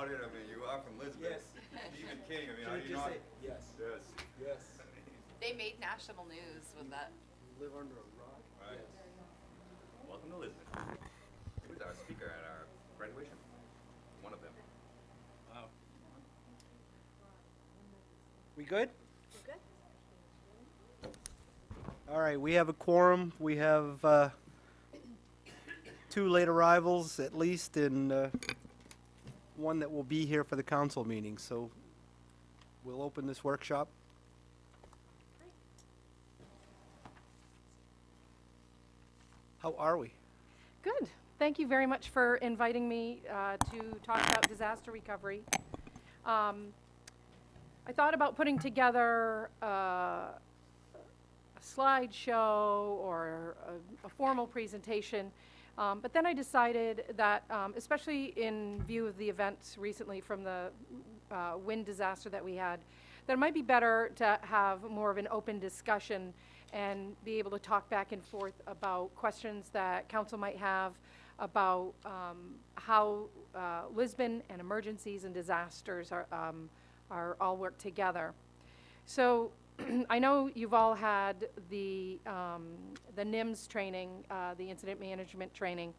about it? I mean, you are from Lisbon. Yes. Stephen King, I mean, how Should do you just not? say yes. Yes. Yes. They made national news with that. You live under a rock. Right. Yes. Welcome to Lisbon. He was our speaker at our graduation. One of them. Wow. We good? All right, we have a quorum. We have 2 late arrivals at least, and one that will be here for the council meeting. So we'll open this workshop. How are we? Good. Thank you very much for inviting me to talk about disaster recovery. I thought about putting together a slideshow or a formal presentation, but then I decided that, especially in view of the events recently from the wind disaster that we had, that it might be better to have more of an open discussion and be able to talk back and forth about questions that council might have about how Lisbon and emergencies and disasters are all work together. So I know you've all had the NIMS training, the incident management training.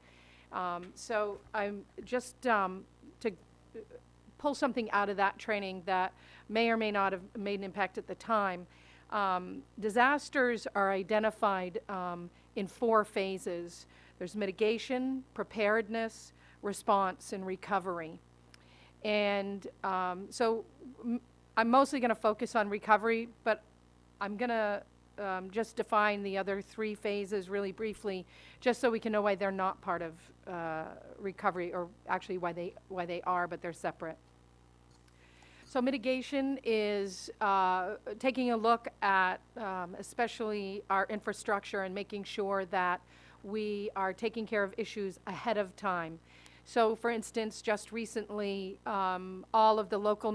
So I'm just to pull something out of that training that may or may not have made an impact at the time. Disasters are identified in 4 phases. There's mitigation, preparedness, response, and recovery. And so I'm mostly going to focus on recovery, but I'm going to just define the other 3 phases really briefly, just so we can know why they're not part of recovery, or actually why they are, but they're separate. So mitigation is taking a look at especially our infrastructure and making sure that we are taking care of issues ahead of time. So for instance, just recently, all of the local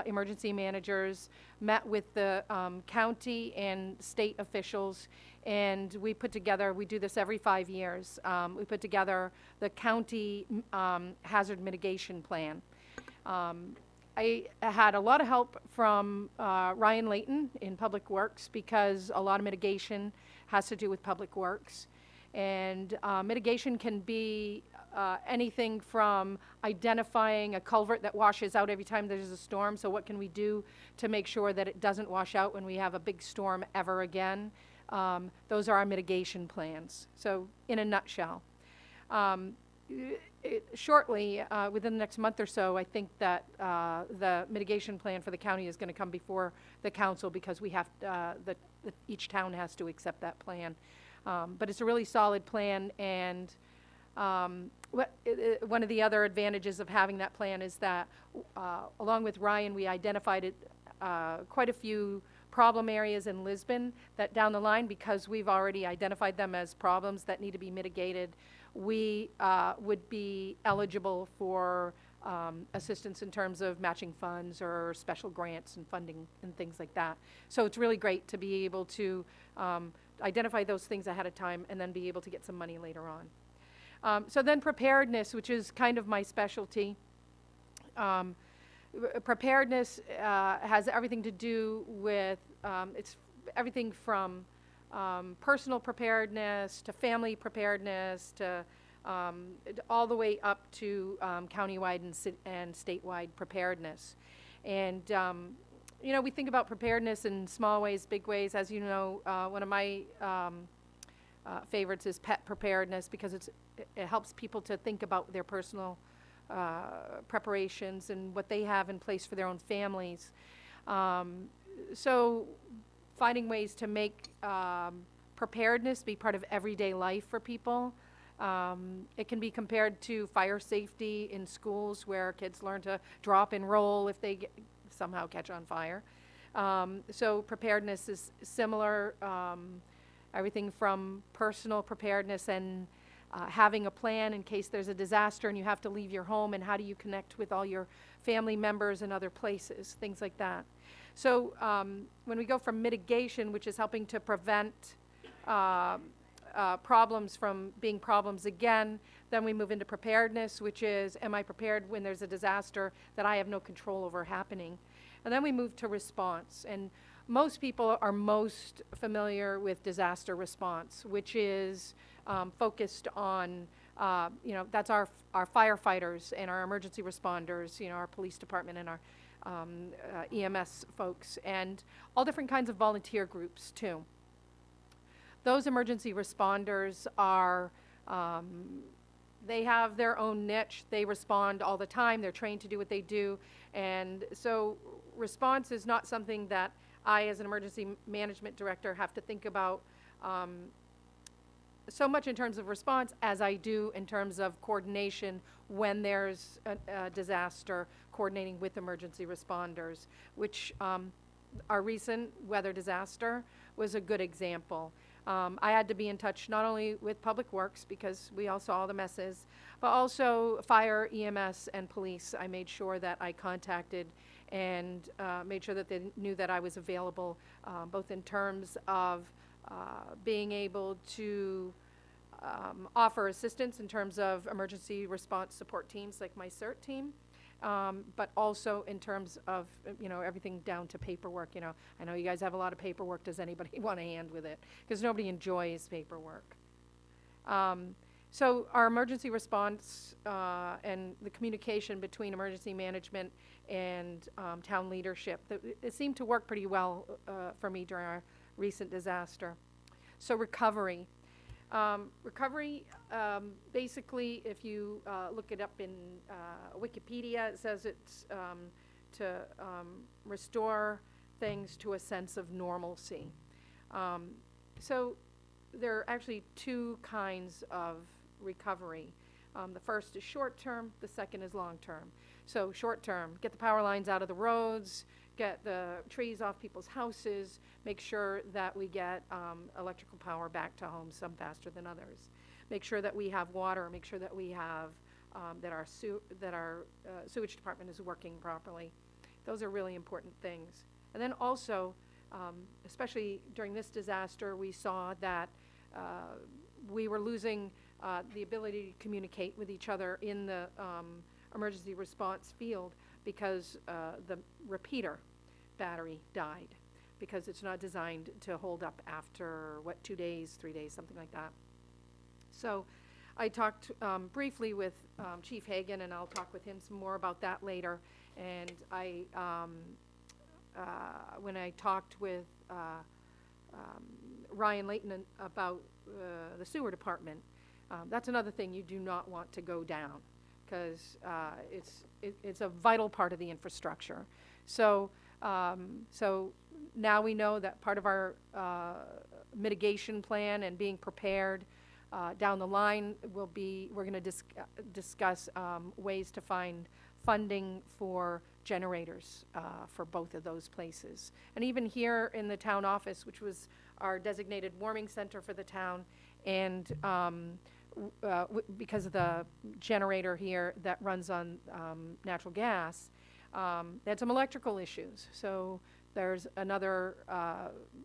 emergency managers met with the county and state officials, and we put together, we do this every 5 years, we put together the county hazard mitigation plan. I had a lot of help from Ryan Layton in Public Works, because a lot of mitigation has to do with Public Works. And mitigation can be anything from identifying a culvert that washes out every time there's a storm. So what can we do to make sure that it doesn't wash out when we have a big storm ever again? Those are our mitigation plans. So in a nutshell. Shortly, within the next month or so, I think that the mitigation plan for the county is going to come before the council, because we have each town has to accept that plan. But it's a really solid plan, and one of the other advantages of having that plan is that, along with Ryan, we identified quite a few problem areas in Lisbon that down the line, because we've already identified them as problems that need to be mitigated, we would be eligible for assistance in terms of matching funds or special grants and funding and things like that. So it's really great to be able to identify those things ahead of time and then be able to get some money later on. So then preparedness, which is kind of my specialty. Preparedness has everything to do with, it's everything from personal preparedness to family preparedness to all the way up to countywide and statewide preparedness. And you know, we think about preparedness in small ways, big ways. As you know, one of my favorites is pet preparedness, because it helps people to think about their personal preparations and what they have in place for their own families. So finding ways to make preparedness be part of everyday life for people. It can be compared to fire safety in schools, where kids learn to drop and roll if they somehow catch on fire. So preparedness is similar, everything from personal preparedness and having a plan in case there's a disaster and you have to leave your home, and how do you connect with all your family members and other places, things like that. So when we go from mitigation, which is helping to prevent problems from being problems again, Then we move into preparedness, which is, am I prepared when there's a disaster that I have no control over happening? And then we move to response. And most people are most familiar with disaster response, which is focused on, that's our firefighters and our emergency responders, our police department and our EMS folks, and all different kinds of volunteer groups too. Those emergency responders are, they have their own niche. They respond all the time. They're trained to do what they do. And so response is not something that I, as an emergency management director, have to think about so much in terms of response as I do in terms of coordination when there's a disaster, coordinating with emergency responders, which our recent weather disaster was a good example. I had to be in touch not only with Public Works, because we all saw the messes, but also fire, EMS, and police. I made sure that I contacted and made sure that they knew that I was available, both in terms of being able to offer assistance in terms of emergency response support teams like my CERT team, but also in terms of, everything down to paperwork. I know you guys have a lot of paperwork. Does anybody want a hand with it? Because nobody enjoys paperwork. So our emergency response and the communication between emergency management and town leadership, it seemed to work pretty well for me during our recent disaster. So recovery. Basically, if you look it up in Wikipedia, it says it's to restore things to a sense of normalcy. So there are actually two kinds of recovery. The first is short-term, the second is long-term. So short-term, get the power lines out of the roads, get the trees off people's houses, make sure that we get electrical power back to homes, some faster than others. Make sure that we have water, make sure that we have, that our sewage department is working properly. Those are really important things. And then also, especially during this disaster, we saw that we were losing the ability to communicate with each other in the emergency response field because the repeater battery died, because it's not designed to hold up after, 2 days, 3 days, something like that. So I talked briefly with Chief Hagan, and I'll talk with him some more about that later. And I, when I talked with Ryan Layton about the sewer department, that's another thing you do not want to go down, because it's a vital part of the infrastructure. So so now we know that part of our mitigation plan and being prepared down the line will be, we're going to discuss ways to find funding for generators for both of those places. And even here in the town office, which was our designated warming center for the town, and because of the generator here that runs on natural gas, they had some electrical issues. So there's another,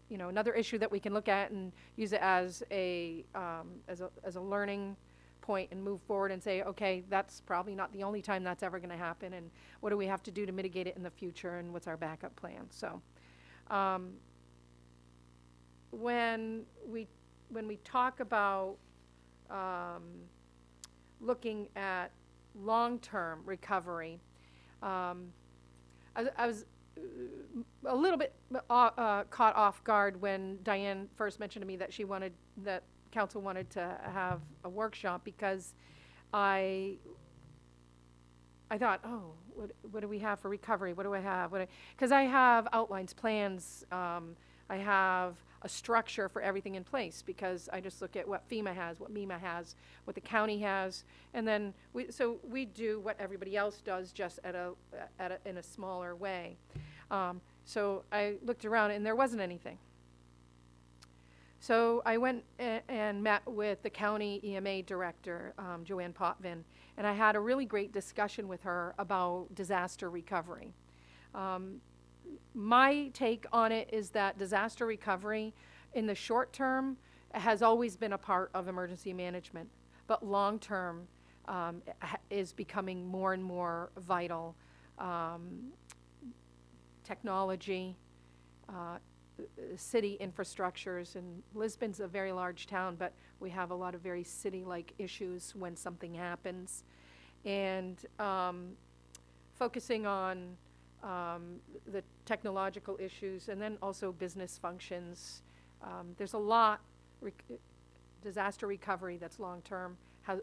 another issue that we can look at and use it as a learning point and move forward and say, okay, that's probably not the only time that's ever going to happen, and what do we have to do to mitigate it in the future, and what's our backup plan? So when we talk about looking at long-term recovery, I was a little bit caught off guard when Diane first mentioned to me that that council wanted to have a workshop, because I thought, oh, what do we have for recovery? What do I have? Because I have outlines, plans, I have a structure for everything in place, because I just look at what FEMA has, what MEMA has, what the county has, and then we do what everybody else does, just in a smaller way. So I looked around and there wasn't anything. So I went and met with the county EMA director, Joanne Potvin, and I had a really great discussion with her about disaster recovery. My take on it is that disaster recovery in the short term has always been a part of emergency management, but long term is becoming more and more vital. Technology, city infrastructures, and Lisbon's a very large town, but we have a lot of very city-like issues when something happens. And focusing on the technological issues, and then also business functions. There's a lot, disaster recovery that's long-term,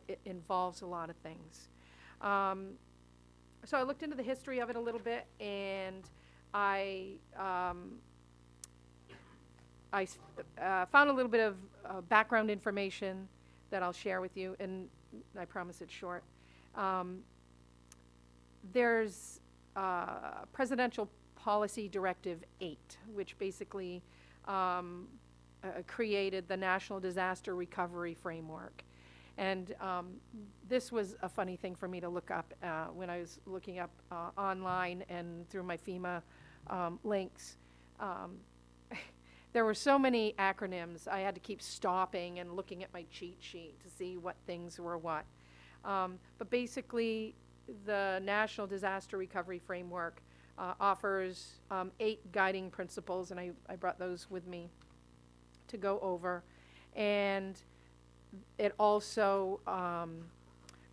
it involves a lot of things. So I looked into the history of it a little bit, and I found a little bit of background information that I'll share with you, and I promise it's short. There's Presidential Policy Directive 8, which basically created the National Disaster Recovery Framework. And this was a funny thing for me to look up when I was looking up online and through my FEMA links. There were so many acronyms, I had to keep stopping and looking at my cheat sheet to see what things were what. But basically, the National Disaster Recovery Framework offers 8 guiding principles, and I brought those with me to go over. And it also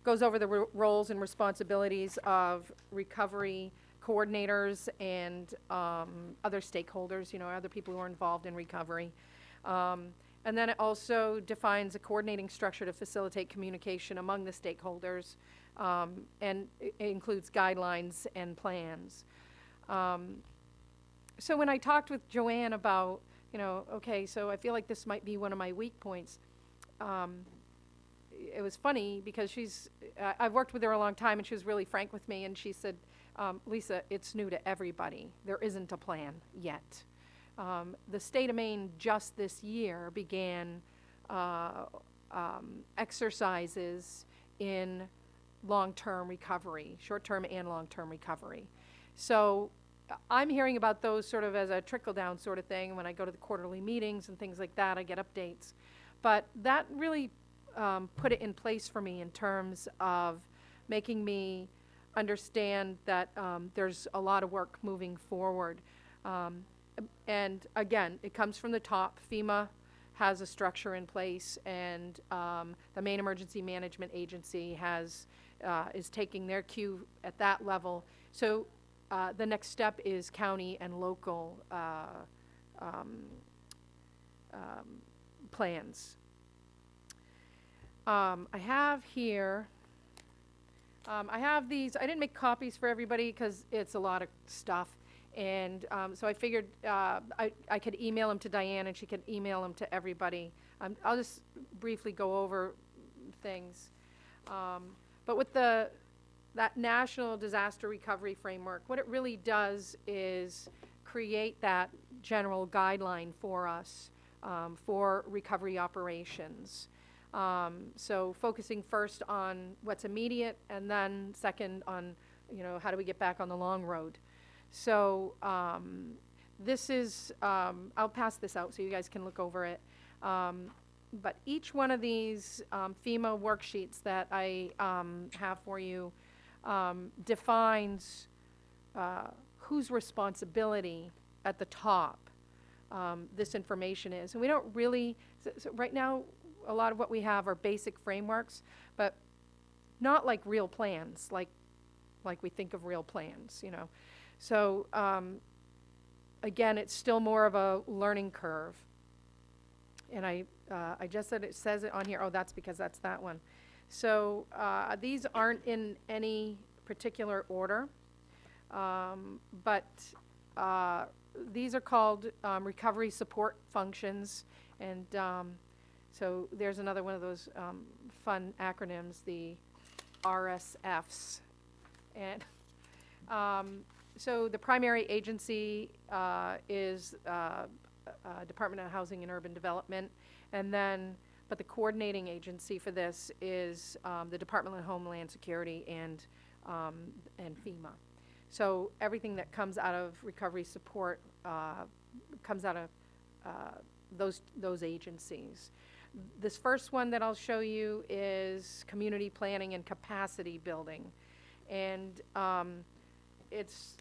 goes over the roles and responsibilities of recovery coordinators and other stakeholders, other people who are involved in recovery. And then it also defines a coordinating structure to facilitate communication among the stakeholders, and it includes guidelines and plans. So when I talked with Joanne about, okay, so I feel like this might be one of my weak points, it was funny because I've worked with her a long time, and she was really frank with me, and she said, Lisa, it's new to everybody. There isn't a plan yet. The state of Maine just this year began exercises in long-term recovery, short-term and long-term recovery. So I'm hearing about those sort of as a trickle-down sort of thing. When I go to the quarterly meetings and things like that, I get updates. But that really put it in place for me in terms of making me understand that there's a lot of work moving forward. And again, it comes from the top. FEMA has a structure in place, and the Maine Emergency Management Agency is taking their cue at that level. So the next step is county and local plans. I have here, I have these, I didn't make copies for everybody because it's a lot of stuff. And so I figured I could email them to Diane, and she could email them to everybody. I'll just briefly go over things. But with that National Disaster Recovery Framework, what it really does is create that general guideline for us for recovery operations. So focusing first on what's immediate, and then second on, how do we get back on the long road. So this is, I'll pass this out so you guys can look over it. But each one of these FEMA worksheets that I have for you defines whose responsibility at the top this information is. And we don't really, so right now, a lot of what we have are basic frameworks, but not like real plans, like we think of real plans, So again, it's still more of a learning curve. And I just said it says it on here. Oh, that's because that's that one. So these aren't in any particular order, but these are called recovery support functions. And so there's another one of those fun acronyms, the RSFs. And so the primary agency is Department of Housing and Urban Development, but the coordinating agency for this is the Department of Homeland Security and FEMA. So everything that comes out of recovery support comes out of those agencies. This first one that I'll show you is community planning and capacity building. And it's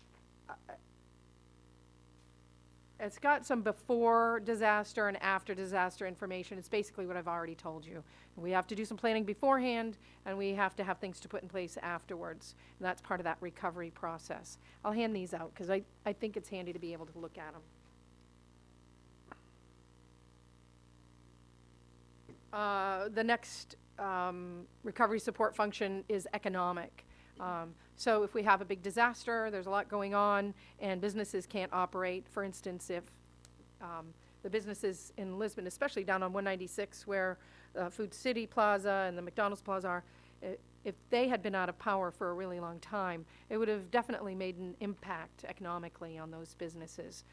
got some before disaster and after disaster information. It's basically what I've already told you. We have to do some planning beforehand, and we have to have things to put in place afterwards. And that's part of that recovery process. I'll hand these out because I think it's handy to be able to look at them. The next recovery support function is economic. So if we have a big disaster, there's a lot going on, and businesses can't operate. For instance, if the businesses in Lisbon, especially down on 196 where Food City Plaza and the McDonald's Plaza are, if they had been out of power for a really long time, it would have definitely made an impact economically on those businesses.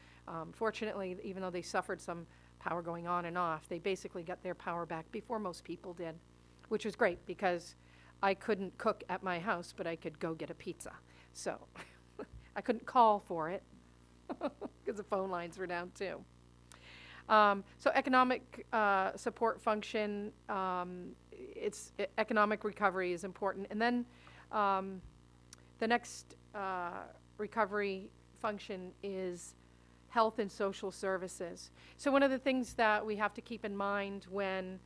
Fortunately, even though they suffered some power going on and off, they basically got their power back before most people did, which was great because I couldn't cook at my house, but I could go get a pizza. So I couldn't call for it because the phone lines were down too. So economic support function, economic recovery is important. And then the next recovery function is health and social services. So one of the things that we have to keep in mind when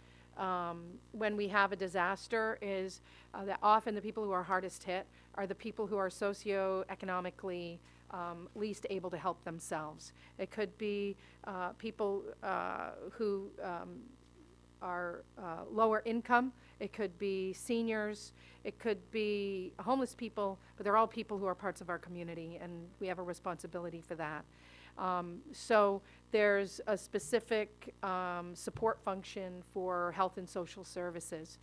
we have a disaster is that often the people who are hardest hit are the people who are socioeconomically least able to help themselves. It could be people who are lower income. It could be seniors. It could be homeless people, but they're all people who are parts of our community, and we have a responsibility for that. So there's a specific support function for health and social services.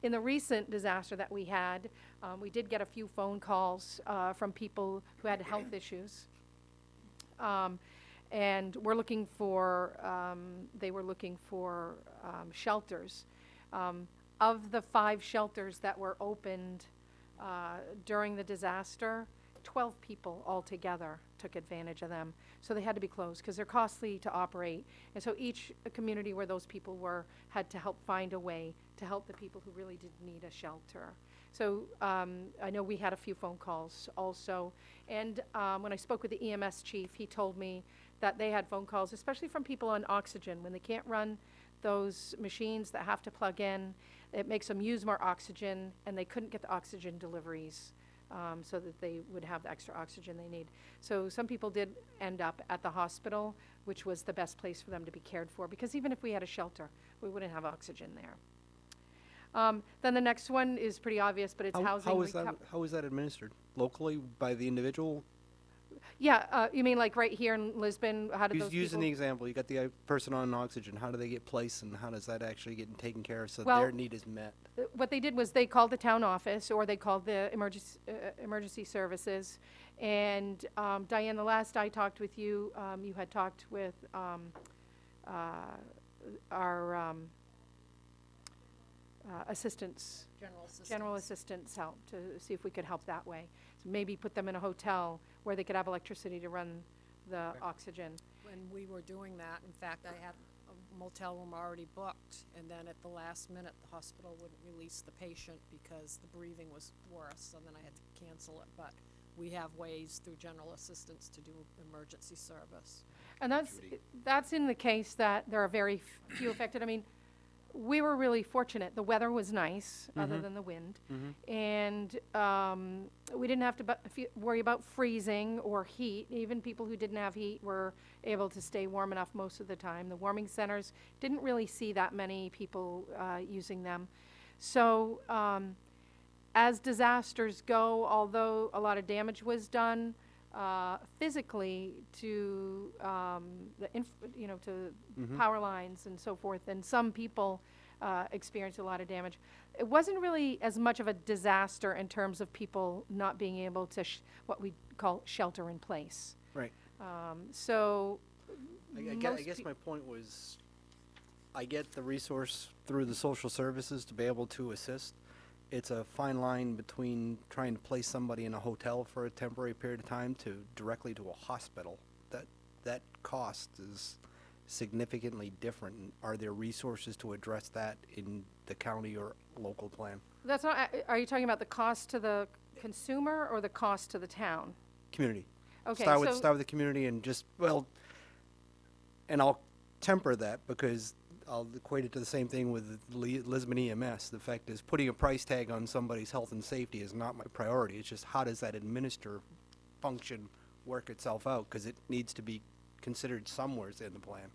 In the recent disaster that we had, we did get a few phone calls from people who had health issues. And we're looking for, they were looking for shelters. Of the 5 shelters that were opened during the disaster, 12 people altogether took advantage of them. So they had to be closed because they're costly to operate. And so each community where those people were had to help find a way to help the people who really did need a shelter. So I know we had a few phone calls also. And when I spoke with the EMS chief, he told me that they had phone calls, especially from people on oxygen. When they can't run those machines that have to plug in, it makes them use more oxygen, and they couldn't get the oxygen deliveries. So that they would have the extra oxygen they need. So some people did end up at the hospital, which was the best place for them to be cared for, because even if we had a shelter, we wouldn't have oxygen there. Then the next one is pretty obvious, but it's housing. How is that administered? Locally by the individual? Yeah, you mean like right here in Lisbon? How did those Using people? the example, you got the person on oxygen. How do they get placed, and how does that actually get taken care of so Well, their need is met? What they did was they called the town office, or they called the emergency services. And Diane, the last I talked with you, you had talked with our assistants, general assistants help to see if we could help that way. So maybe put them in a hotel where they could have electricity to run the oxygen. When we were doing that, in fact, I had a motel room already booked, and then at the last minute, the hospital wouldn't release the patient because the breathing was worse, so then I had to cancel it. But we have ways through general assistance to do emergency service. And that's in the case that there are very few affected. I mean, we were really fortunate. The weather was nice, other than the wind. And we didn't have to worry about freezing or heat. Even people who didn't have heat were able to stay warm enough most of the time. The warming centers didn't really see that many people using them. So as disasters go, although a lot of damage was done, physically to power lines and so forth, and some people experienced a lot of damage. It wasn't really as much of a disaster in terms of people not being able to what we call shelter in place. Right. So I guess my point was, I get the resource through the social services to be able to assist. It's a fine line between trying to place somebody in a hotel for a temporary period of time to directly to a hospital. That cost is significantly different? And are there resources to address that in the county or local plan? That's not, are you talking about the cost to the consumer or the cost to the town? Community. Okay, Start with, so- start with the community and just, well, and I'll temper that because I'll equate it to the same thing with Lisbon EMS. The fact is, putting a price tag on somebody's health and safety is not my priority. It's just how does that function work itself out? Because it needs to be considered somewhere in the plan.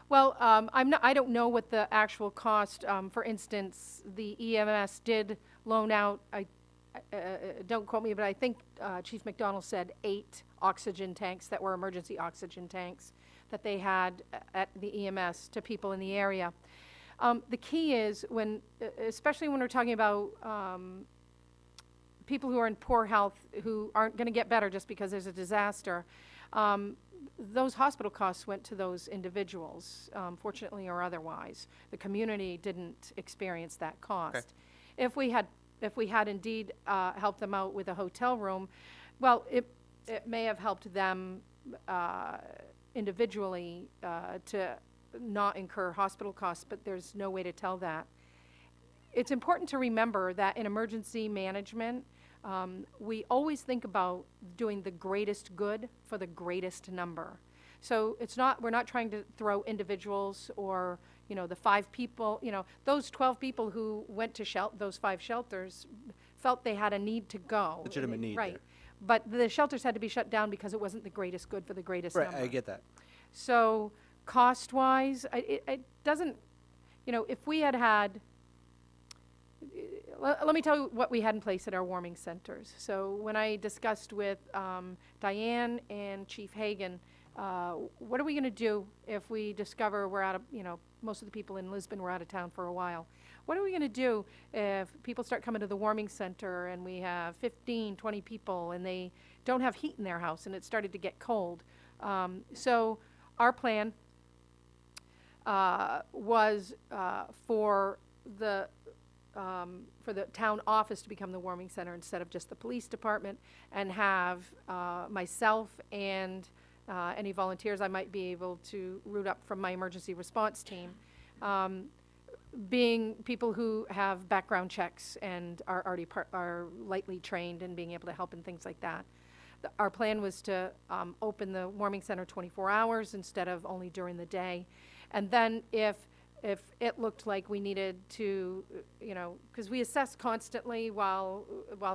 Well, I don't know what the actual cost, for instance, the EMS did loan out, don't quote me, but I think Chief McDonald said 8 oxygen tanks that were emergency oxygen tanks that they had at the EMS to people in the area. The key is especially when we're talking about people who are in poor health, who aren't going to get better just because there's a disaster, those hospital costs went to those individuals, fortunately or otherwise. The community didn't experience that cost. If we had indeed helped them out with a hotel room, well, it may have helped them individually to not incur hospital costs, but there's no way to tell that. It's important to remember that in emergency management, we always think about doing the greatest good for the greatest number. So we're not trying to throw individuals or, the 5 people, those 12 people who went to those 5 shelters felt they had a need to go. Legitimate need Right. there. But the shelters had to be shut down because it wasn't the greatest good for the greatest Right, number. I get that. So cost-wise, it doesn't, if we had, let me tell you what we had in place at our warming centers. So when I discussed with Diane and Chief Hagan, what are we going to do if we discover we're out of, most of the people in Lisbon were out of town for a while. What are we going to do if people start coming to the warming center and we have 15, 20 people and they don't have heat in their house and it started to get cold? So our plan was for the town office to become the warming center instead of just the police department, and have myself and any volunteers I might be able to root up from my emergency response team, being people who have background checks and are already are lightly trained and being able to help in things like that. Our plan was to open the warming center 24 hours instead of only during the day. And then if it looked like we needed to, because we assess constantly while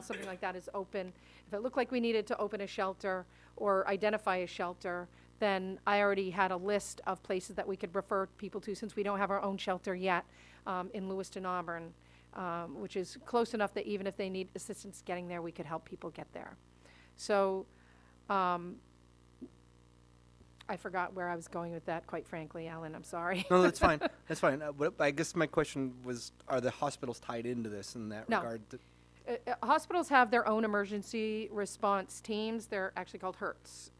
something like that is open, if it looked like we needed to open a shelter or identify a shelter, then I already had a list of places that we could refer people to, since we don't have our own shelter yet in Lewiston, Auburn, which is close enough that even if they need assistance getting there, we could help people get there. So I forgot where I was going with that, quite frankly, Alan, I'm sorry. No, that's fine. That's fine. But I guess my question was, are the hospitals tied into this in that No. regard? Hospitals have their own emergency response teams. They're actually called HERTs,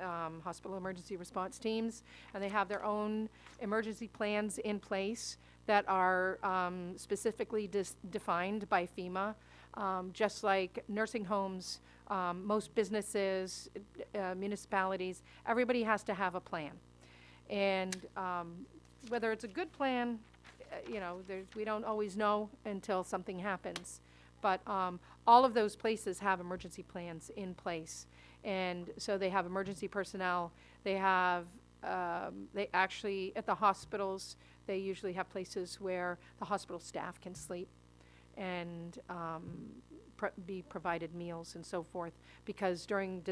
Hospital Emergency Response Teams, and they have their own emergency plans in place that are specifically defined by FEMA, just like nursing homes, most businesses, municipalities, everybody has to have a plan. And whether it's a good plan, we don't always know until something happens. But all of those places have emergency plans in place. And so they have emergency personnel. They have, they actually, at the hospitals, they usually have places where the hospital staff can sleep and be provided meals and so forth. Because during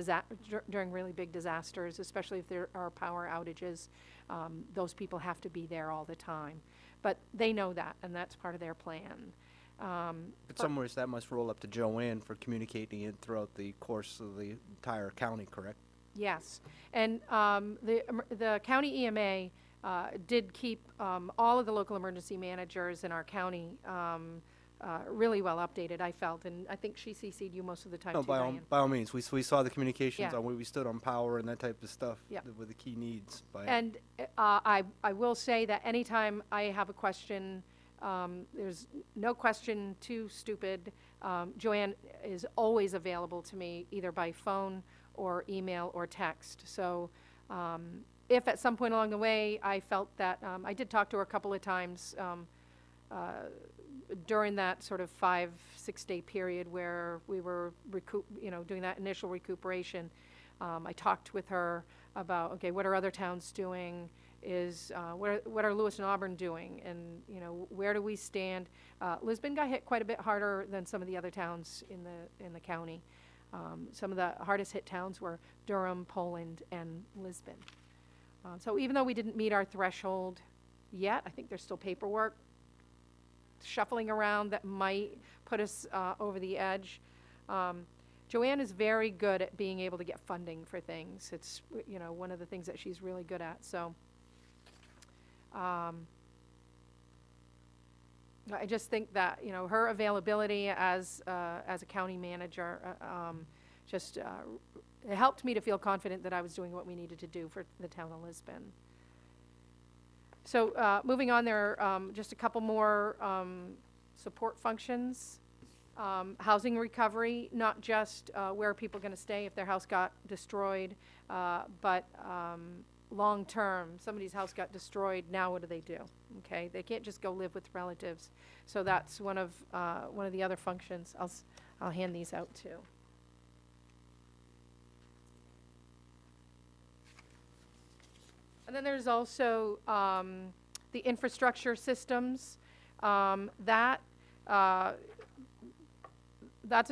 really big disasters, especially if there are power outages, those people have to be there all the time. But they know that, and that's part of their plan. But somewhere that must roll up to Joanne for communicating it throughout the course of the entire county, correct? Yes, and the county EMA did keep all of the local emergency managers in our county really well updated, I felt, and I think she CC'd you most of the time No, too, Diane. by all means. We saw the communications Yeah. on where we stood on power and that type of stuff Yep. with the key needs. And I will say that anytime I have a question, there's no question too stupid. Joanne is always available to me, either by phone or email or text. So if at some point along the way I felt that, I did talk to her a couple of times during that sort of 5-6 day period where we were doing that initial recuperation. I talked with her about, okay, what are other towns doing? What are Lewis and Auburn doing? And, where do we stand? Lisbon got hit quite a bit harder than some of the other towns in the county. Some of the hardest hit towns were Durham, Poland, and Lisbon. So even though we didn't meet our threshold yet, I think there's still paperwork shuffling around that might put us over the edge. Joanne is very good at being able to get funding for things. It's, one of the things that she's really good at. So I just think that, her availability as a county manager it helped me to feel confident that I was doing what we needed to do for the town of Lisbon. So moving on, there are just a couple more support functions. Housing recovery, not just where are people going to stay if their house got destroyed, but long-term, somebody's house got destroyed, now what do? Okay, they can't just go live with relatives. So that's one of the other functions. I'll hand these out too. And then there's also the infrastructure systems. That's the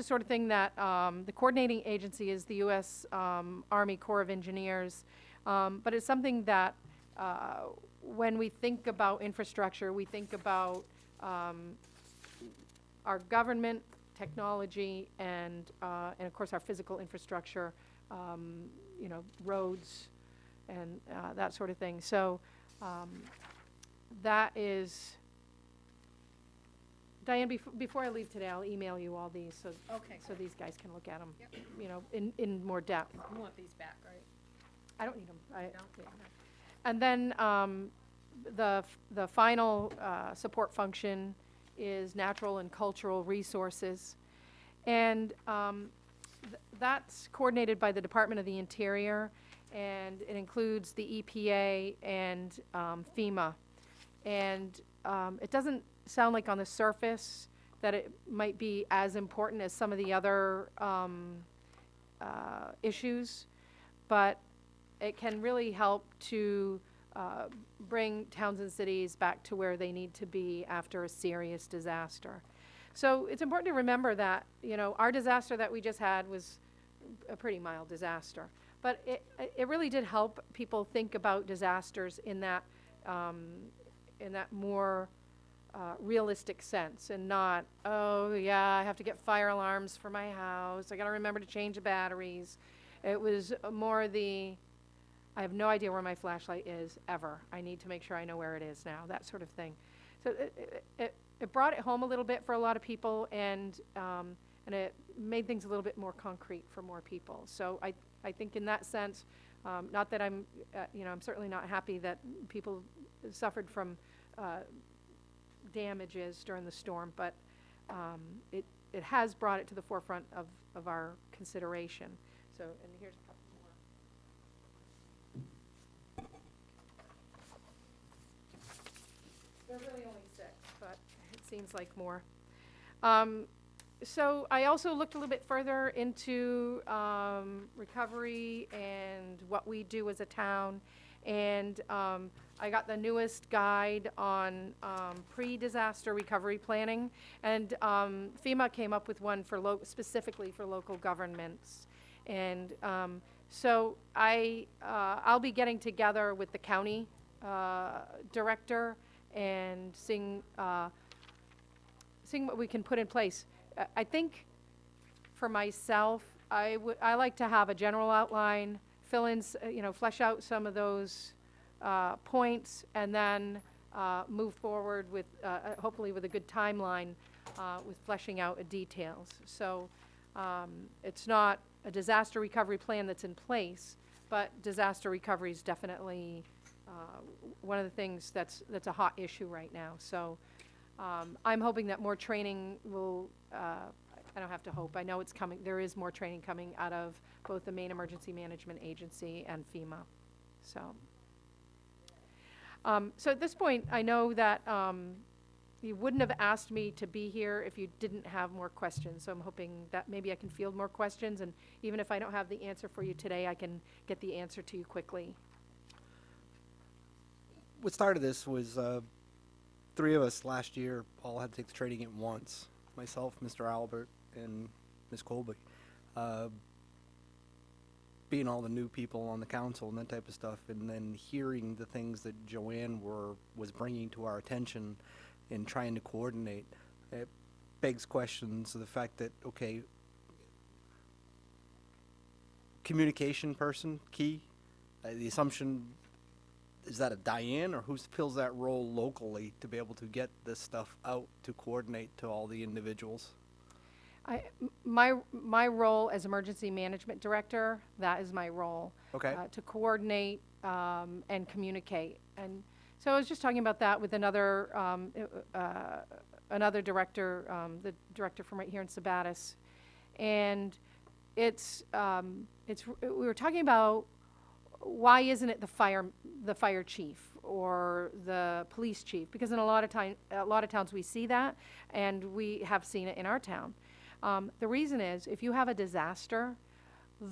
sort of thing that the coordinating agency is the U.S. Army Corps of Engineers. But it's something that when we think about infrastructure, we think about our government, technology, and of course our physical infrastructure, roads, and that sort of thing. So that is, Diane, before I leave today, I'll email you all these so these guys can look at them, Yep. in more depth. You want these back, right? I don't need them. No? And then the final support function is natural and cultural resources. And that's coordinated by the Department of the Interior, and it includes the EPA and FEMA. And it doesn't sound like on the surface that it might be as important as some of the other issues, but it can really help to bring towns and cities back to where they need to be after a serious disaster. So it's important to remember that, our disaster that we just had was a pretty mild disaster. But it really did help people think about disasters in that more realistic sense, and not, oh yeah, I have to get fire alarms for my house, I gotta remember to change the batteries. It was more I have no idea where my flashlight is ever. I need to make sure I know where it is now, that sort of thing. So it brought it home a little bit for a lot of people, and it made things a little bit more concrete for more people. So I think in that sense, not that I'm certainly not happy that people suffered from damages during the storm, but it has brought it to the forefront of our consideration. So, and here's a couple more. They're really only 6, but it seems like more. So I also looked a little bit further into recovery and what we do as a town, and I got the newest guide on pre-disaster recovery planning, and FEMA came up with one for specifically for local governments. And so I'll be getting together with the county director and seeing what we can put in place. I think for myself, I like to have a general outline, fill in, flesh out some of those points, and then move forward with, hopefully with a good timeline with fleshing out details. So it's not a disaster recovery plan that's in place, but disaster recovery is definitely one of the things that's a hot issue right now. So I'm hoping that more training will, I don't have to hope, I know it's coming, there is more training coming out of both the Maine Emergency Management Agency and FEMA. So So at this point, I know that you wouldn't have asked me to be here if you didn't have more questions. So I'm hoping that maybe I can field more questions, and even if I don't have the answer for you today, I can get the answer to you quickly. What started this was three of us last year all had to take the training at once. Myself, Mr. Albert, and Ms. Colby. Being all the new people on the council and that type of stuff, and then hearing the things that Joanne was bringing to our attention and trying to coordinate, it begs questions of the fact that, okay, communication person, key, the assumption, is that a Diane, or who fills that role locally to be able to get this stuff out to coordinate to all the individuals? My role as emergency management director, that is my role. Okay. To coordinate and communicate. And so I was just talking about that with another director, the director from right here in Sabattis. And we were talking about why isn't it the fire chief or the police chief? Because in a lot of towns we see that, and we have seen it in our town. The reason is, if you have a disaster,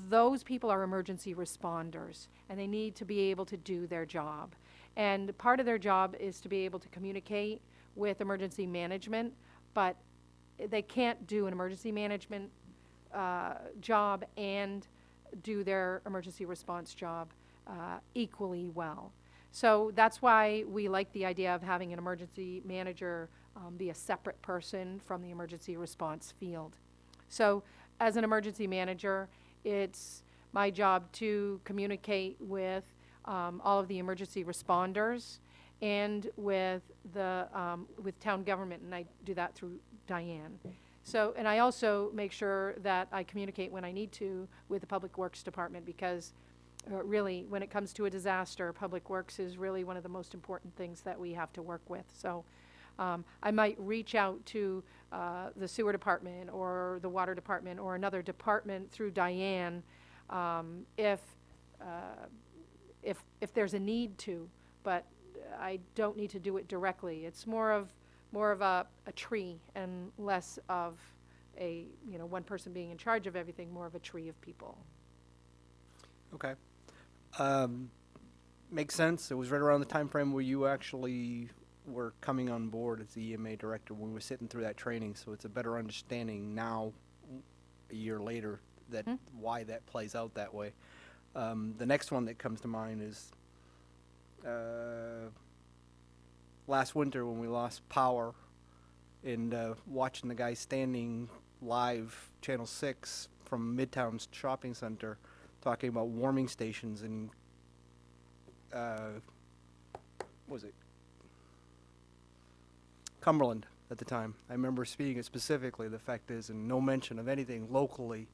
those people are emergency responders, and they need to be able to do their job. And part of their job is to be able to communicate with emergency management, but they can't do an emergency management job and do their emergency response job equally well. So that's why we like the idea of having an emergency manager be a separate person from the emergency response field. So as an emergency manager, it's my job to communicate with all of the emergency responders and with town government, and I do that through Diane. So, and I also make sure that I communicate when I need to with the Public Works Department, because really, when it comes to a disaster, Public Works is really one of the most important things that we have to work with. So I might reach out to the sewer department or the water department or another department through Diane if there's a need to, but I don't need to do it directly. It's more of a tree and less of a, one person being in charge of everything, more of a tree of people. Okay. Makes sense. It was right around the time frame where you actually were coming on board as the EMA director when we were sitting through that training, so it's a better understanding now, a year later, that why that plays out that way. The next one that comes to mind is last winter when we lost power and watching the guy standing live, Channel 6, from Midtown's shopping center, talking about warming stations and what was it? Cumberland at the time. I remember speaking it specifically. The fact is, and no mention of anything locally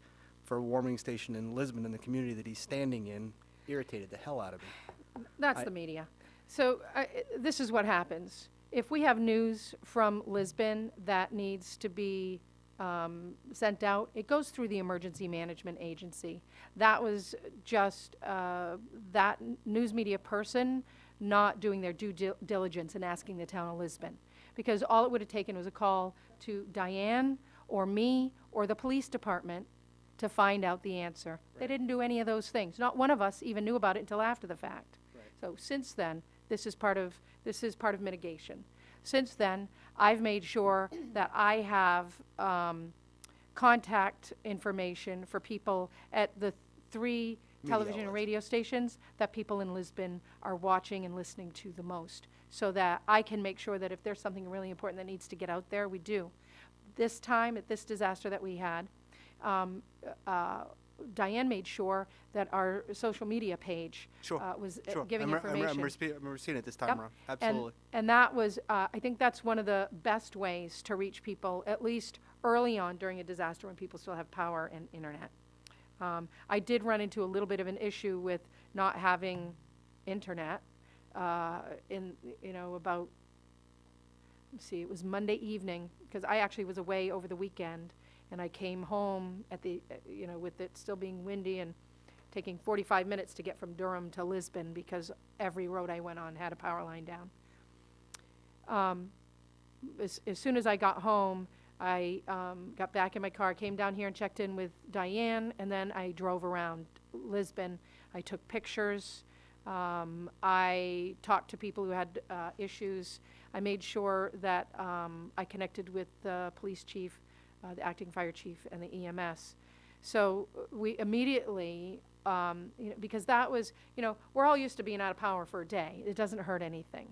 for a warming station in Lisbon in the community that he's standing in irritated the hell out of me. That's the media. So this is what happens. If we have news from Lisbon that needs to be sent out, it goes through the emergency management agency. That was just that news media person not doing their due diligence and asking the town of Lisbon. Because all it would have taken was a call to Diane or me or the police department to find out the answer. Right. They didn't do any of those things. Not one of us even knew about it until after the fact. Right. So since then, this is part of mitigation. Since then, I've made sure that I have contact information for people at the 3 television and radio stations that people in Lisbon are watching and listening to the most, so that I can make sure that if there's something really important that needs to get out there, we do. This time, at this disaster that we had, Diane made sure that our social media page was giving information. I remember seeing it this time around. Absolutely. And that was, I think that's one of the best ways to reach people, at least early on during a disaster when people still have power and internet. I did run into a little bit of an issue with not having internet about, it was Monday evening, because I actually was away over the weekend, and I came home at with it still being windy, and taking 45 minutes to get from Durham to Lisbon because every road I went on had a power line down. As soon as I got home, I got back in my car, came down here and checked in with Diane, and then I drove around Lisbon. I took pictures. I talked to people who had issues. I made sure that I connected with the police chief, the acting fire chief, and the EMS. So we immediately, because that was, we're all used to being out of power for a day. It doesn't hurt anything.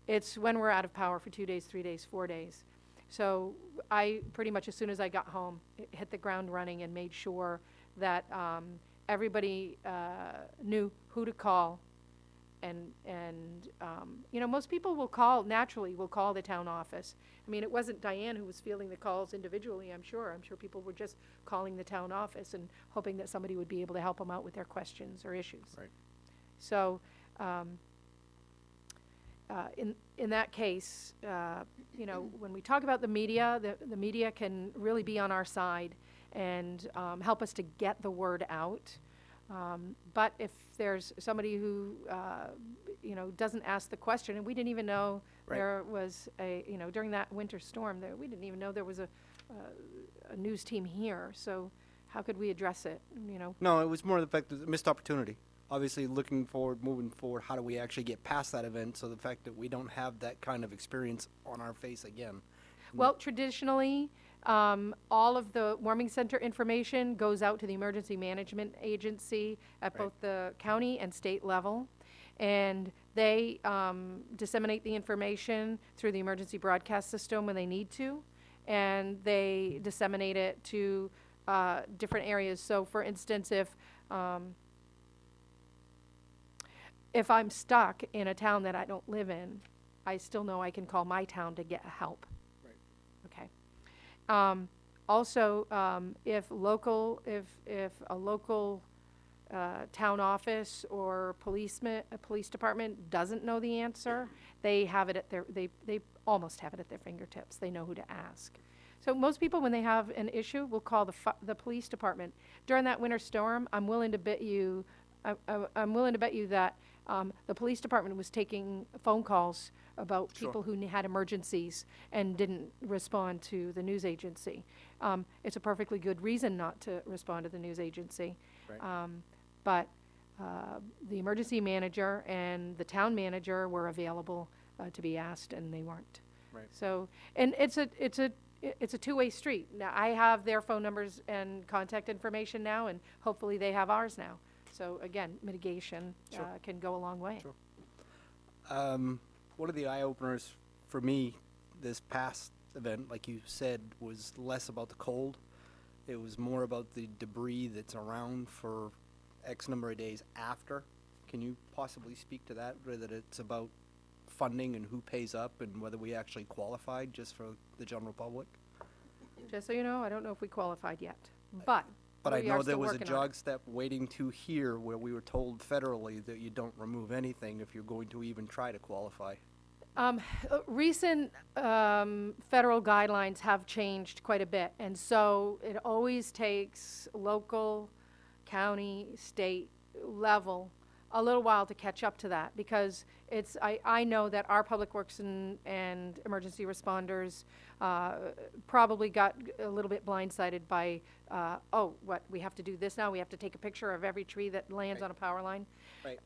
It's when we're out of power for 2 days, 3 days, 4 days. So I pretty much, as soon as I got home, hit the ground running and made sure that everybody knew who to call. And most people will call the town office. I mean, it wasn't Diane who was fielding the calls individually, I'm sure. I'm sure people were just calling the town office and hoping that somebody would be able to help them out with their questions or issues. Right. So, in that case, when we talk about the media, the media can really be on our side and help us to get the word out. But if there's somebody who, doesn't ask the question, and we didn't even know Right. there was during that winter storm, we didn't even know there was a news team here. So how could we address it, No, it was more the fact that a missed opportunity. Obviously, looking forward, moving forward, how do we actually get past that event? So the fact that we don't have that kind of experience on our face again. Well, traditionally, all of the warming center information goes out to the emergency management agency at Right. both the county and state level. And they disseminate the information through the emergency broadcast system when they need to. And they disseminate it to different areas. So for instance, if I'm stuck in a town that I don't live in, I still know I can call my town to get help. Right. Okay. Also, if a local town office or a police department doesn't know the answer, they have it at they almost have it at their fingertips. They know who to ask. So most people, when they have an issue, will call the police department. During that winter storm, I'm willing to bet you that the police department was taking phone calls about Sure. people who had emergencies and didn't respond to the news agency. It's a perfectly good reason not to respond to the news agency. Right. But the emergency manager and the town manager were available to be asked, and they weren't. Right. So, and it's a two-way street. Now, I have their phone numbers and contact information now, and hopefully they have ours now. So again, mitigation Sure. can go a long way. Sure. One of the eye-openers for me this past event, like you said, was less about the cold. It was more about the debris that's around for X number of days after. Can you possibly speak to that, whether it's about funding and who pays up and whether we actually qualified just for the general public? Just so you know, I don't know if we qualified yet, but But I we are know there still was a working on it. jog step waiting to hear where we were told federally that you don't remove anything if you're going to even try to qualify. Recent federal guidelines have changed quite a bit, and so it always takes local, county, state level a little while to catch up to that, because I know that our public works and emergency responders probably got a little bit blindsided by, we have to do this now, we have to take a picture of every tree that lands Right. on a power line. Right.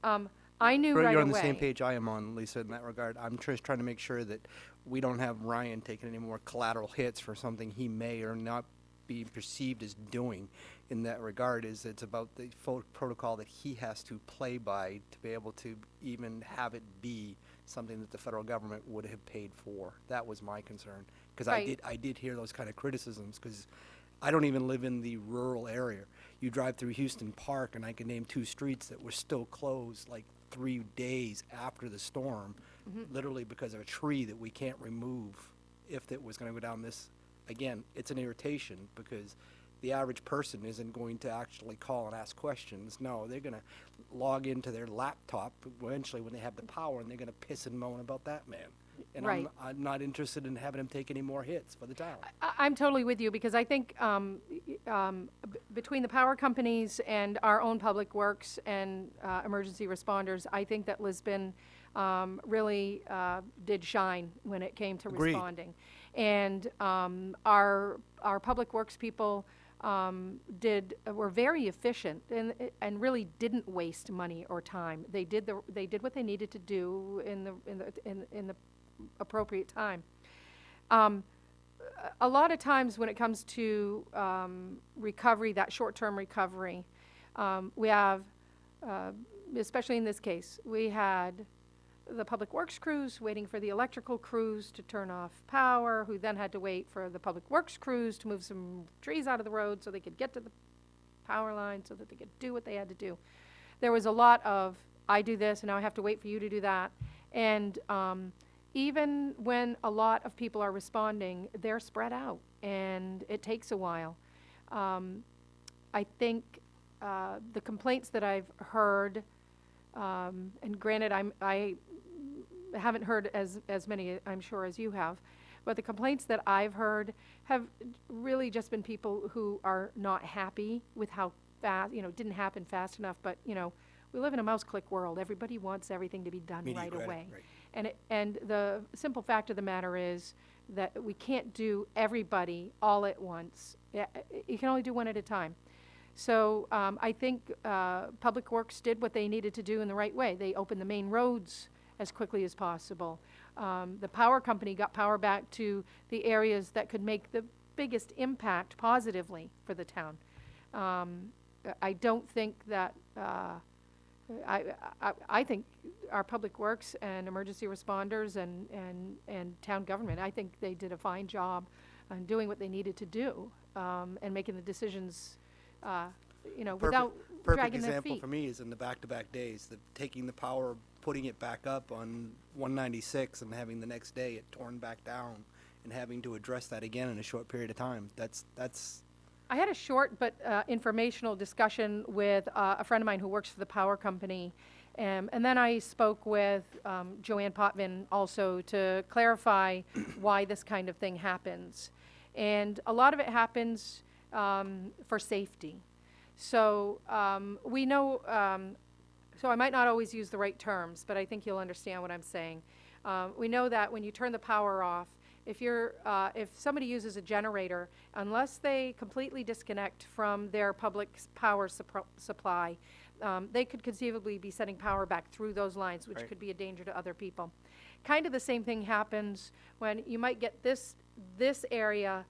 I knew right away. You're on the same page I am on, Lisa, in that regard. I'm just trying to make sure that we don't have Ryan taking any more collateral hits for something he may or not be perceived as doing. In that regard, is it's about the protocol that he has to play by to be able to even have it be something that the federal government would have paid for. That was my concern, because Right. I did hear those kind of criticisms, because I don't even live in the rural area. You drive through Houston Park, and I can name 2 streets that were still closed like 3 days after the storm, literally because of a tree that we can't remove if it was going to go down this. Again, it's an irritation because the average person isn't going to actually call and ask questions. No, they're going to log into their laptop eventually when they have the power, and they're going to piss and moan about that man. And Right. I'm not interested in having him take any more hits for the town. I'm totally with you, because I think between the power companies and our own public works and emergency responders, I think that Lisbon really did shine when it came to Agreed. responding. And our public works people were very efficient and really didn't waste money or time. They did what they needed to do in the appropriate time. A lot of times when it comes to recovery, that short-term recovery, we have, especially in this case, we had the public works crews waiting for the electrical crews to turn off power, who then had to wait for the public works crews to move some trees out of the road so they could get to the power line, so that they could do what they had to do. There was a lot of, I do this and now I have to wait for you to do that. And even when a lot of people are responding, they're spread out and it takes a while. I think the complaints that I've heard, and granted I haven't heard as many, I'm sure, as you have, but the complaints that I've heard have really just been people who are not happy with how fast, it didn't happen fast enough, but, we live in a mouse click world. Everybody wants everything to be done Immediate right away. right. And the simple fact of the matter is that we can't do everybody all at once. You can only do one at a time. So I think Public Works did what they needed to do in the right way. They opened the main roads as quickly as possible. The power company got power back to the areas that could make the biggest impact positively for the town. I don't think that, I think our Public Works and emergency responders and town government, I think they did a fine job on doing what they needed to do, and making the decisions, without Perfect dragging their example feet. for me is in the back-to-back days, taking the power, putting it back up on 196 and having the next day it torn back down and having to address that again in a short period of time. That's I had a short but informational discussion with a friend of mine who works for the power company. And then I spoke with Joanne Potvin also to clarify why this kind of thing happens. And a lot of it happens for safety. So we know, so I might not always use the right terms, but I think you'll understand what I'm saying. We know that when you turn the power off, if somebody uses a generator, unless they completely disconnect from their public power supply, they could conceivably be sending power back through those lines, which Right. could be a danger to other people. Kind of the same thing happens when you might get this area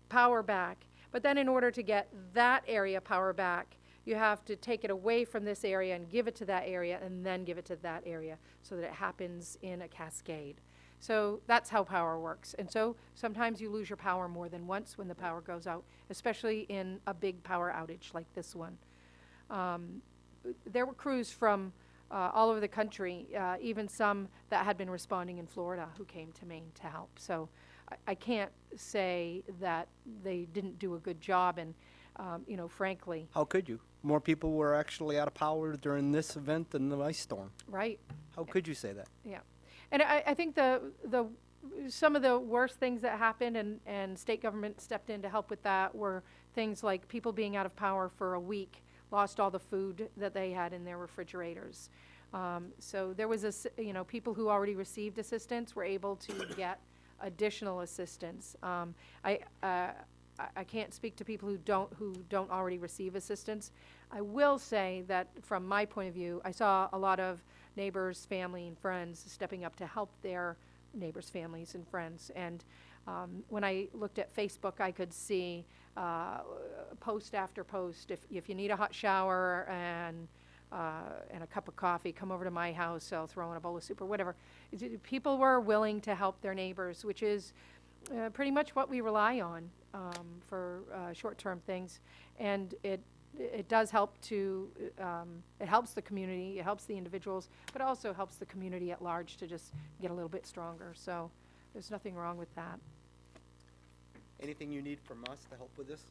power back, but then in order to get that area power back, you have to take it away from this area and give it to that area and then give it to that area so that it happens in a cascade. So that's how power works. And so sometimes you lose your power more than once when the power goes out, especially in a big power outage like this one. There were crews from all over the country, even some that had been responding in Florida, who came to Maine to help. So I can't say that they didn't do a good job, and frankly, how could you? More people were actually out of power during this event than the ice storm. right? How could you say that? Yeah. And I think some of the worst things that happened, and state government stepped in to help with that, were things like people being out of power for a week, lost all the food that they had in their refrigerators. So there was people who already received assistance were able to get additional assistance. I can't speak to people who don't already receive assistance. I will say that from my point of view, I saw a lot of neighbors, family, and friends stepping up to help their neighbors, families, and friends. And when I looked at Facebook, I could see post after post. If you need a hot shower and a cup of coffee, come over to my house. I'll throw in a bowl of soup or whatever. People were willing to help their neighbors, which is pretty much what we rely on for short-term things. And it does help to, it helps the community, it helps the individuals, but also helps the community at large to just get a little bit stronger. So there's nothing wrong with that. Anything you need from us to help with this?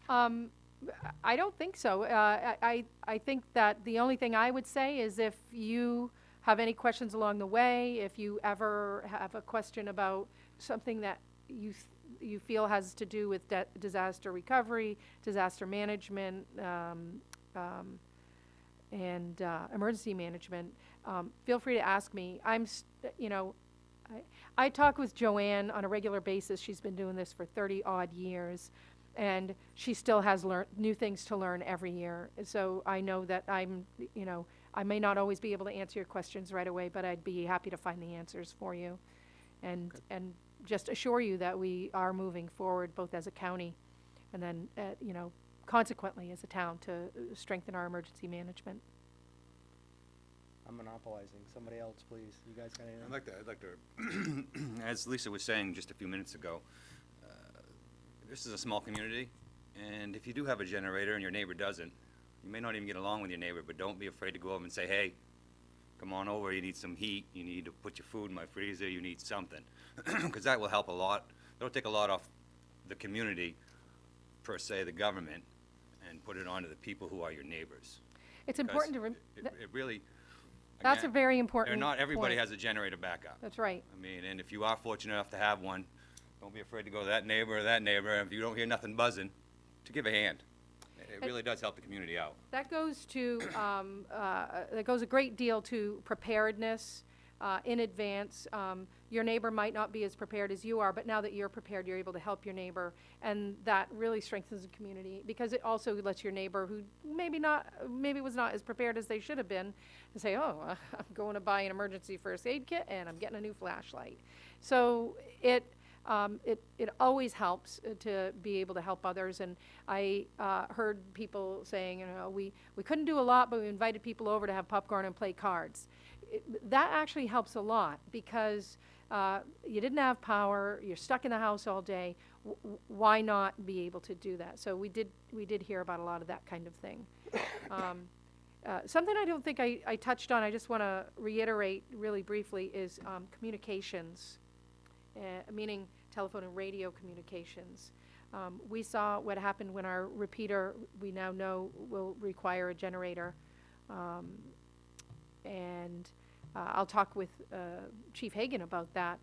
I don't think so. I think that the only thing I would say is if you have any questions along the way, if you ever have a question about something that you feel has to do with disaster recovery, disaster management, and emergency management, feel free to ask me. I talk with Joanne on a regular basis. She's been doing this for 30-odd years, and she still has new things to learn every year. So I know that I may not always be able to answer your questions right away, but I'd be happy to find the answers for you. And just assure you that we are moving forward, both as a county and then, consequently as a town, to strengthen our emergency management. I'm monopolizing. Somebody else, please. You guys got anything? I'd like to, as Lisa was saying just a few minutes ago, this is a small community, and if you do have a generator and your neighbor doesn't, you may not even get along with your neighbor, but don't be afraid to go over and say, hey, come on over, you need some heat, you need to put your food in my freezer, you need something. Because that will help a lot. That'll take a lot off the community, per se, the government, and put it onto the people who are your neighbors. It's important to, It really, that's a again, very important not everybody point. has a generator backup. That's right. I mean, and if you are fortunate enough to have one, don't be afraid to go to that neighbor or that neighbor, and if you don't hear nothing buzzing, to give a hand. It really does help the community out. That goes to, that goes a great deal to preparedness in advance. Your neighbor might not be as prepared as you are, but now that you're prepared, you're able to help your neighbor, and that really strengthens the community, because it also lets your neighbor, who maybe was not as prepared as they should have been, to say, oh, I'm going to buy an emergency first aid kit and I'm getting a new flashlight. So it always helps to be able to help others. And I heard people saying, we couldn't do a lot, but we invited people over to have popcorn and play cards. That actually helps a lot, because you didn't have power, you're stuck in the house all day. Why not be able to do that? So we did hear about a lot of that kind of thing. Something I don't think I touched on, I just want to reiterate really briefly, is communications. Meaning telephone and radio communications. We saw what happened when our repeater, we now know, will require a generator. I'll talk with Chief Hagan about that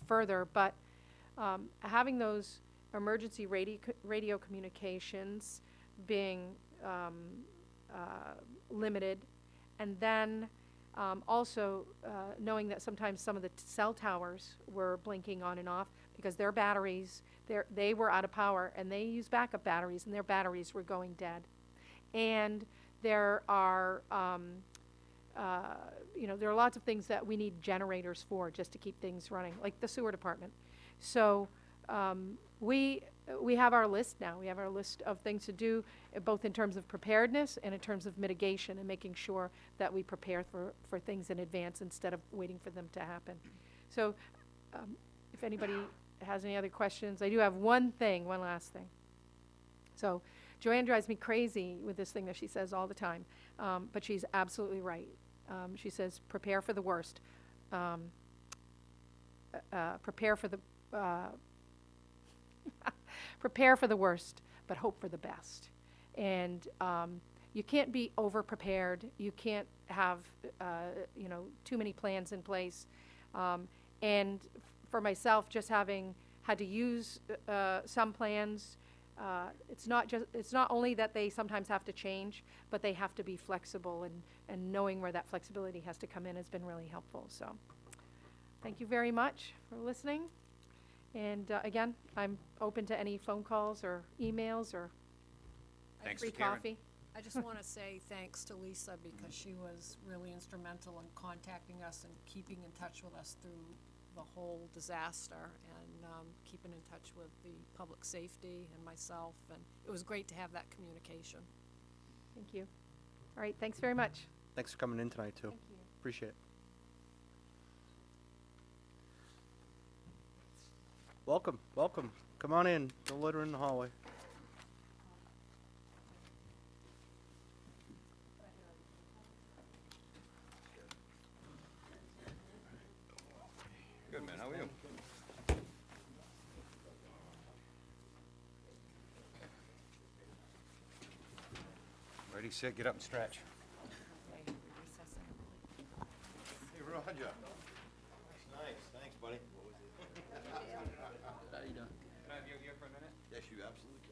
further, but having those emergency radio communications being limited, and then also knowing that sometimes some of the cell towers were blinking on and off because their batteries, they were out of power, and they use backup batteries, and their batteries were going dead. And there are, there are lots of things that we need generators for just to keep things running, like the sewer department. So we have our list now. We have our list of things to do, both in terms of preparedness and in terms of mitigation, and making sure that we prepare for things in advance instead of waiting for them to happen. So if anybody has any other questions, I do have one last thing. So Joanne drives me crazy with this thing that she says all the time, but she's absolutely right. She says, prepare for the worst. Prepare for the worst, but hope for the best. And you can't be over-prepared. You can't have, too many plans in place. And for myself, just having had to use some plans, it's not only that they sometimes have to change, but they have to be flexible, and knowing where that flexibility has to come in has been really helpful. So thank you very much for listening. And again, I'm open to any phone calls or emails or Thanks free for Karen. coffee. I just want to say thanks to Lisa, because she was really instrumental in contacting us and keeping in touch with us through the whole disaster, and keeping in touch with the public safety and myself, and it was great to have that communication. Thank you. All right, thanks very much. Thanks for coming in tonight, too. Thank you. Appreciate it. Welcome, welcome. Come on in. Don't litter in the hallway. Good, man. How are you? Ready, set, get up and stretch. Roger. That's nice. Thanks, buddy. Can I have you here for a minute? Yes, you absolutely